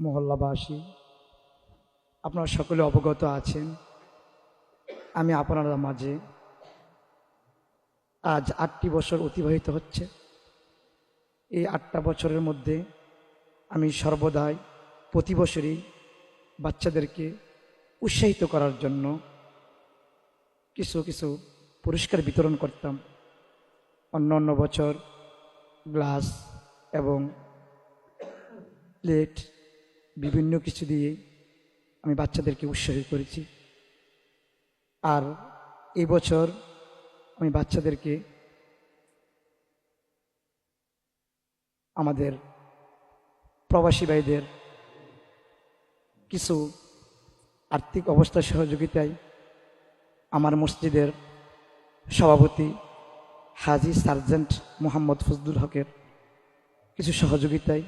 মহল্লাবাসী, আপনারা সকলে অবগত আছেন আমি আপনারা মাঝে আজ 8টি বছর অতিবাহিত হচ্ছে। এই 8টা বছরের মধ্যে আমি সর্বদাই প্রতি বছরই বাচ্চাদেরকে উৎসাহিত করার জন্য কিছু কিছু পুরস্কার বিতরণ করতাম। অন্য বছর গ্লাস এবং প্লেট বিভিন্ন কিছু দিয়ে আমি বাচ্চাদেরকে উৎসাহিত করেছি। আর এই বছর আমি বাচ্চাদেরকে আমাদের প্রবাসী ভাইদের কিছু আর্থিক অবস্থা সহযোগিতায় আমার মসজিদের সভাপতি হাজী সার্জেন্ট মোহাম্মদ ফজলুল হকের কিছু সহযোগিতায়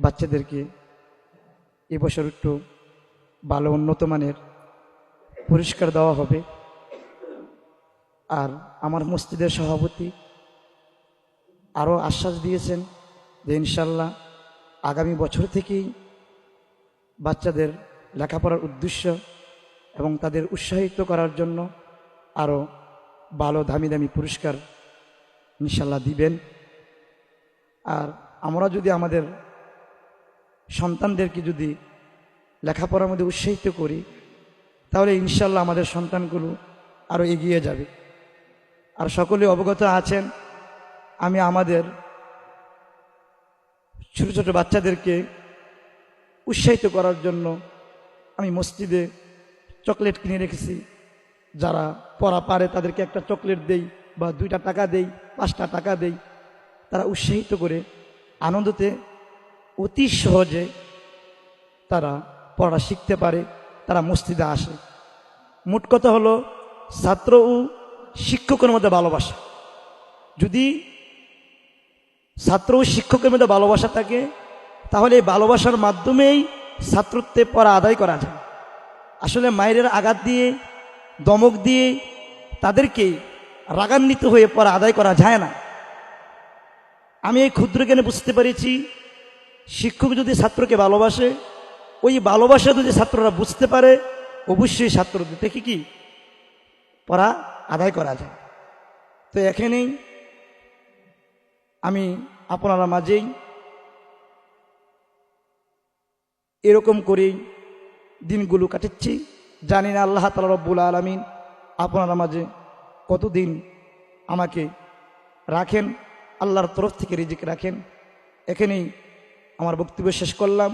বাচ্চাদেরকে এবছর একটু ভালো উন্নত মানের পুরস্কার দেওয়া হবে। আর আমার মসজিদের সভাপতি আরও আশ্বাস দিয়েছেন যে ইনশাল্লাহ আগামী বছর থেকেই বাচ্চাদের লেখাপড়ার উদ্দেশ্য এবং তাদের উৎসাহিত করার জন্য আরও ভালো দামি দামি পুরস্কার ইনশাল্লাহ দিবেন। আর আমরা যদি আমাদের সন্তানদেরকে যদি লেখাপড়ার মধ্যে উৎসাহিত করি তাহলে ইনশাল্লাহ আমাদের সন্তানগুলো আরও এগিয়ে যাবে। আর সকলে অবগত আছেন আমি আমাদের ছোট ছোট বাচ্চাদেরকে উৎসাহিত করার জন্য আমি মসজিদে চকলেট কিনে রেখেছি। যারা পড়া পারে তাদেরকে একটা চকলেট দেই বা 2টা টাকা দেই, 5টা টাকা দেই। তারা উৎসাহিত করে আনন্দতে অতি সহজে তারা পড়া শিখতে পারে, তারা মসজিদে আসে। মোট কথা হলো ছাত্র ও শিক্ষকের মধ্যে ভালোবাসা। যদি ছাত্র ও শিক্ষকের মধ্যে ভালোবাসা থাকে তাহলে এই ভালোবাসার মাধ্যমেই ছাত্রত্বে পড়া আদায় করা যায়। আসলে মায়ের আঘাত দিয়ে দমক দিয়ে তাদেরকে রাগান্বিত হয়ে পড়া আদায় করা যায় না। আমি এই ক্ষুদ্র জ্ঞানে বুঝতে পেরেছি শিক্ষক যদি ছাত্রকে ভালোবাসে, ওই ভালোবাসা যদি ছাত্ররা বুঝতে পারে অবশ্যই ছাত্রদের থেকে কি পড়া আদায় করা যায়। তো এখানেই আমি আপনারা মাঝেই এরকম করেই দিনগুলো কাটাচ্ছি। জানি না আল্লাহ তাআলা রব্বুল আলামিন আপনারা মাঝে কতদিন আমাকে রাখেন, আল্লাহর তরফ থেকে রিজিক রাখেন। এখানেই আমার বক্তব্য শেষ করলাম।